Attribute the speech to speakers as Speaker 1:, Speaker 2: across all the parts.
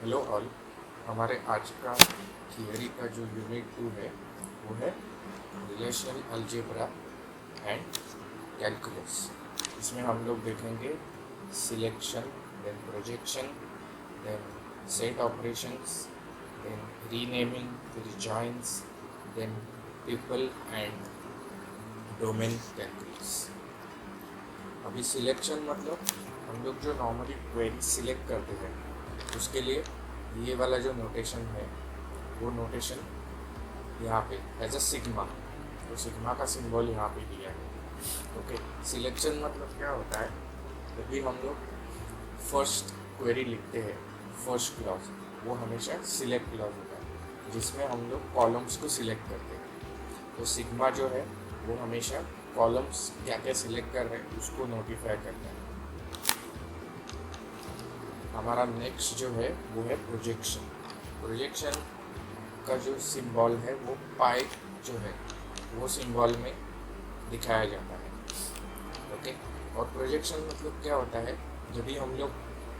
Speaker 1: Hello all. हमारे आज का थियरी का जो यूनिट 2 है वो है रिलेशनल अलजेब्रा एंड कैलकुलस। इसमें हम लोग देखेंगे selection, then projection, then set operations, then renaming, फिर joins, then triple and domain calculus. अभी सिलेक्शन मतलब हम लोग जो नॉर्मली क्वेरी सिलेक्ट करते हैं उसके लिए ये वाला जो नोटेशन है वो नोटेशन यहाँ पे एज अ सिग्मा, तो सिग्मा का सिंबल यहाँ पे दिया है। ओके, सिलेक्शन मतलब क्या होता है, जब भी हम लोग फर्स्ट क्वेरी लिखते हैं फर्स्ट क्लॉज वो हमेशा सिलेक्ट क्लॉज होता है जिसमें हम लोग कॉलम्स को सिलेक्ट करते हैं। तो सिग्मा जो है वो हमेशा कॉलम्स क्या क्या सिलेक्ट कर रहे हैं उसको नोटिफाई करता है। हमारा नेक्स्ट जो है वो है प्रोजेक्शन। प्रोजेक्शन का जो सिंबल है वो पाई जो है वो सिंबल में दिखाया जाता है। ओके, और प्रोजेक्शन मतलब क्या होता है, जब भी हम लोग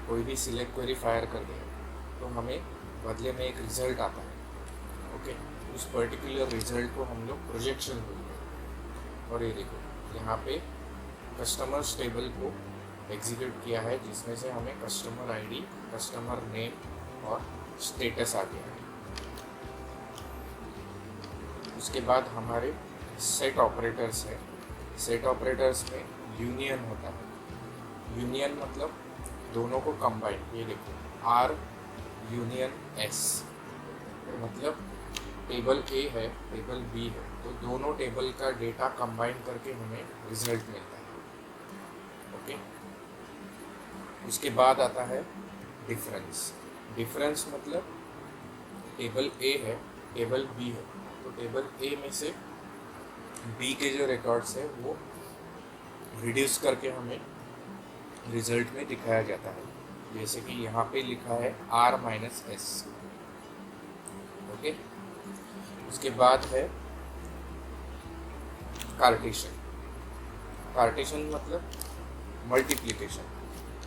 Speaker 1: कोई भी सिलेक्ट क्वेरी फायर करते हैं तो हमें बदले में एक रिजल्ट आता है। ओके, उस पर्टिकुलर रिजल्ट को हम लोग प्रोजेक्शन बोलते हैं। और ये देखो यहाँ पे कस्टमर्स टेबल को एग्जीक्यूट किया है जिसमें से हमें कस्टमर आईडी, कस्टमर नेम और स्टेटस आ गया है। उसके बाद हमारे सेट ऑपरेटर्स है। सेट ऑपरेटर्स में यूनियन होता है। यूनियन मतलब दोनों को कंबाइन, ये देखो आर यूनियन एस, मतलब टेबल ए है टेबल बी है तो दोनों टेबल का डेटा कंबाइन करके हमें रिजल्ट मिलता है। ओके, उसके बाद आता है डिफरेंस। डिफरेंस मतलब टेबल ए है टेबल बी है तो टेबल ए में से बी के जो रिकॉर्ड्स है वो रिड्यूस करके हमें रिजल्ट में दिखाया जाता है, जैसे कि यहाँ पे लिखा है आर माइनस एस। ओके, उसके बाद है कार्टेशन। कार्टेशन मतलब multiplication,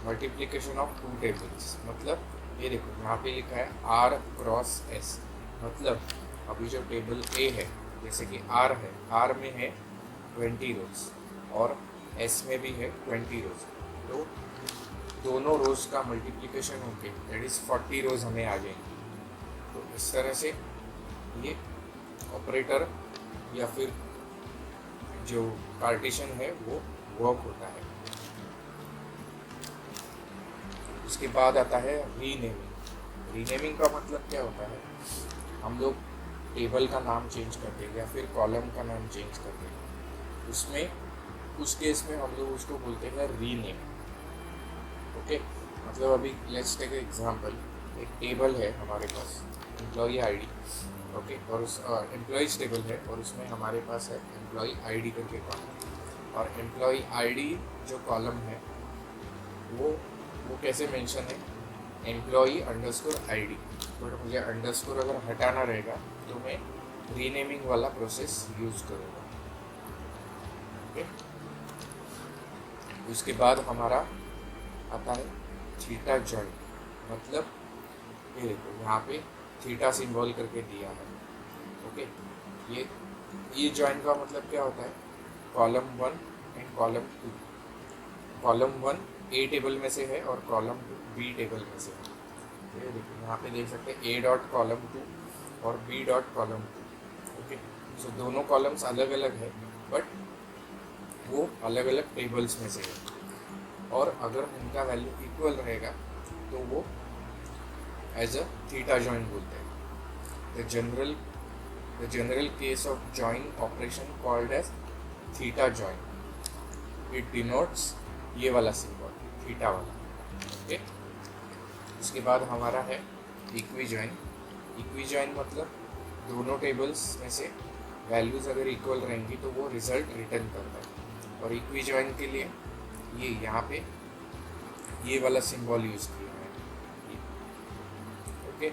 Speaker 1: multiplication of two tables. मतलब ये देखो यहाँ पे लिखा है आर क्रॉस एस, मतलब अभी जो टेबल ए है जैसे कि आर है, आर में है 20 रोज और एस में भी है 20 रोज, तो दोनों रोज का मल्टीप्लिकेशन होके दैट इज 40 रोज हमें आ जाएंगे। तो इस तरह से ये ऑपरेटर या फिर जो पार्टीशन है वो वर्क होता है। उसके बाद आता है रीनेमिंग। रीनेमिंग का मतलब क्या होता है, हम लोग टेबल का नाम चेंज करते हैं या फिर कॉलम का नाम चेंज करते हैं, उसमें उस केस में हम लोग उसको बोलते हैं रीनेम। ओके, मतलब अभी लेट्स टेक एग्जांपल, एक टेबल है हमारे पास एम्प्लॉई आईडी। ओके, और उस एम्प्लॉइज टेबल है और उसमें हमारे पास है एम्प्लॉई आईडी करके कॉलम, और एम्प्लॉई आईडी जो कॉलम है वो कैसे मेंशन है, एम्प्लॉई अंडरस्कोर आईडी। बट मुझे अंडरस्कोर अगर हटाना रहेगा तो मैं रीनेमिंग वाला प्रोसेस यूज करूँगा। ओके, उसके बाद हमारा आता है थीटा जॉइंट। मतलब ये देखो यहाँ पे थीटा सिंबल करके दिया है। ओके, ये जॉइंट का मतलब क्या होता है, column 1 and column 2। Column 1 A table में से है और कॉलम 2 बी टेबल में से है। ये देखो यहाँ पे देख सकते हैं ए डॉट कॉलम 2 और बी डॉट कॉलम 2। ओके, सो दोनों कॉलम्स अलग अलग है बट वो अलग अलग टेबल्स में से है, और अगर उनका वैल्यू इक्वल रहेगा तो वो एज अ थीटा जॉइंट बोलते हैं। The general case of join operation called as theta join. It denotes ये वाला सिंबल थीटा वाला। ओके, उसके बाद हमारा है इक्वी जॉइंट। इक्वी जॉइंट मतलब दोनों टेबल्स में से वैल्यूज अगर इक्वल रहेंगी तो वो रिजल्ट रिटर्न करता है। और इक्वी जॉइंट के लिए ये यहाँ पे ये वाला सिंबल यूज़ किया है। ओके,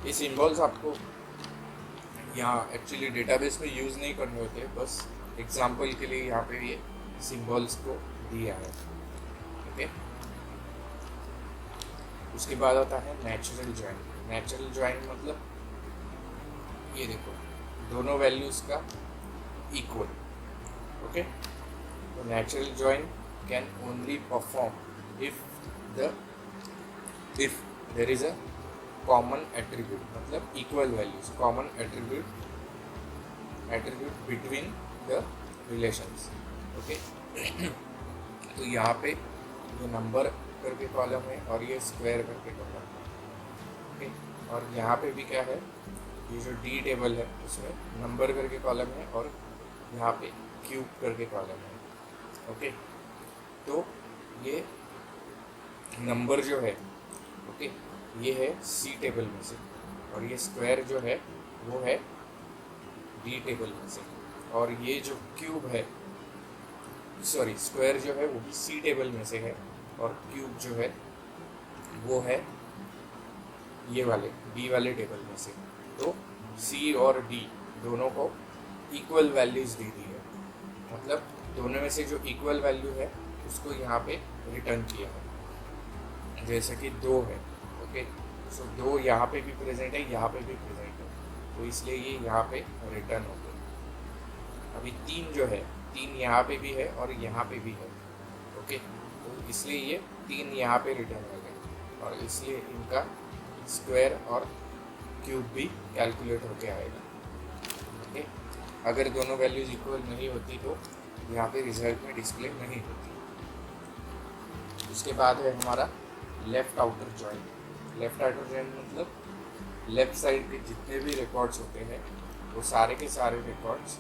Speaker 1: ये सिंबल्स आपको यहाँ एक्चुअली डेटाबेस में यूज़ नहीं करने होते, बस एग्जांपल के लिए यहाँ पे ये सिंबल्स को दिया है। ओके, उसके बाद आता है नेचुरल ज्वाइन। नेचुरल ज्वाइन मतलब ये देखो दोनों वैल्यूज का इक्वल। ओके, तो natural join can only perform if there is a common attribute, मतलब equal values, common attribute between the relations. Okay, तो यहाँ पे ये नंबर करके कॉलम है और ये स्क्वायर करके कॉलम है। ओके, और यहाँ पे भी क्या है, ये जो डी टेबल है उसमें नंबर करके कॉलम है और यहाँ पे क्यूब करके कॉलम है। ओके, तो ये नंबर जो है, ओके, ये है सी टेबल में से, और ये स्क्वायर जो है वो है डी टेबल में से, और ये जो क्यूब है, सॉरी स्क्वायर जो है वो भी सी टेबल में से है, और क्यूब जो है वो है ये वाले डी वाले टेबल में से। तो सी और डी दोनों को इक्वल वैल्यूज दे दी है, मतलब दोनों में से जो इक्वल वैल्यू है उसको यहाँ पे रिटर्न किया है, जैसे कि 2 है। ओके, सो 2 यहाँ पे भी प्रेजेंट है, यहाँ पे भी प्रेजेंट है, तो इसलिए ये यहाँ पे रिटर्न हो गया। अभी 3 जो है, 3 यहाँ पे भी है और यहाँ पे भी है। ओके, तो इसलिए ये 3 यहाँ पे रिटर्न हो गए, और इसलिए इनका स्क्वायर और क्यूब भी कैलकुलेट होके आएगा। ओके, अगर दोनों वैल्यूज इक्वल नहीं होती तो यहाँ पे रिजल्ट में डिस्प्ले नहीं होती। उसके बाद है हमारा left outer join. Left outer join मतलब लेफ्ट साइड के जितने भी रिकॉर्ड्स होते हैं वो सारे के सारे records,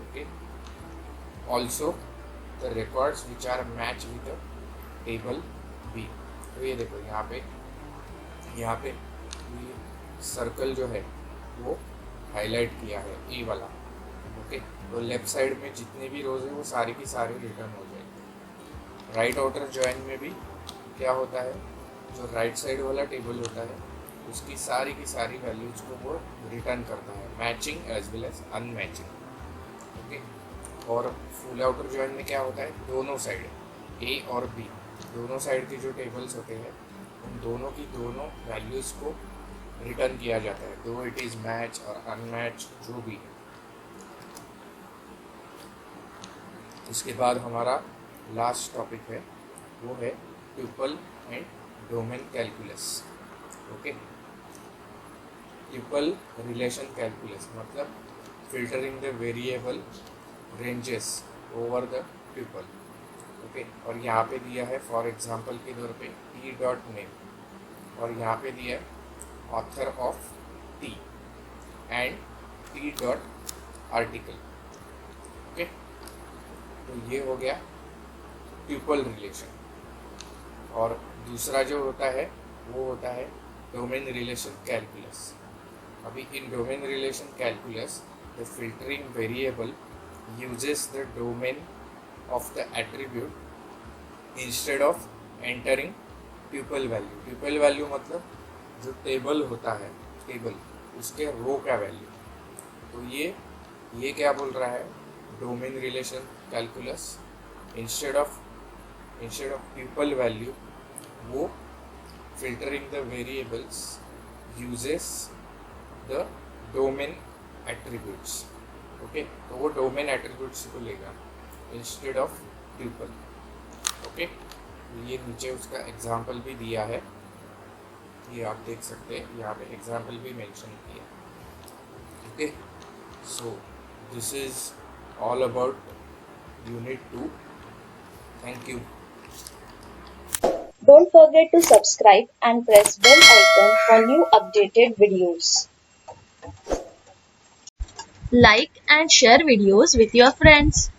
Speaker 1: okay, also the records which are match with the table B. तो ये देखो यहाँ पे ये सर्कल जो है वो हाईलाइट किया है, ए वाला। ओके, तो लेफ्ट साइड में जितने भी रोज है वो सारी की सारी रिटर्न हो जाएगी। राइट आउटर जॉइन में भी क्या होता है, जो राइट साइड वाला टेबल होता है उसकी सारी की सारी वैल्यूज को वो रिटर्न करता है, matching as well as unmatching. Okay, और फुल आउटर जॉइन में क्या होता है, दोनों साइड ए और बी दोनों साइड के जो टेबल्स होते हैं उन दोनों की दोनों वैल्यूज़ को रिटर्न किया जाता है, दो इट इज़ मैच और अनमैच जो भी है। उसके बाद हमारा लास्ट टॉपिक है वो है tuple and domain calculus. Okay, tuple relation calculus मतलब filtering the variable ranges over the tuple. Okay, और यहाँ पे दिया है फॉर एग्जांपल के तौर पे टी डॉट नेम, और यहाँ पे दिया है author of T and T dot article. Okay, तो ये हो गया ट्यूपल रिलेशन। और दूसरा जो होता है वो होता है डोमेन रिलेशन कैलकुलस। अभी in domain relation calculus the filtering variable uses the domain of the attribute instead of entering tuple value। tuple value मतलब जो टेबल होता है, टेबल उसके रो का वैल्यू। तो ये क्या बोल रहा है, domain relation calculus instead of tuple value वो filtering the variables uses the domain attributes. Okay, तो वो डोमेन एट्रीब्यूट्स को लेगा इंस्टेड ऑफ ट्यूपल। ओके, ये नीचे उसका एग्जाम्पल भी दिया है, ये आप देख सकते हैं, यहाँ पे एग्जाम्पल भी मेंशन किया। Okay, so this is all about unit 2। Thank you.
Speaker 2: Don't forget to subscribe and press bell icon for new updated videos. Like and share videos with your friends.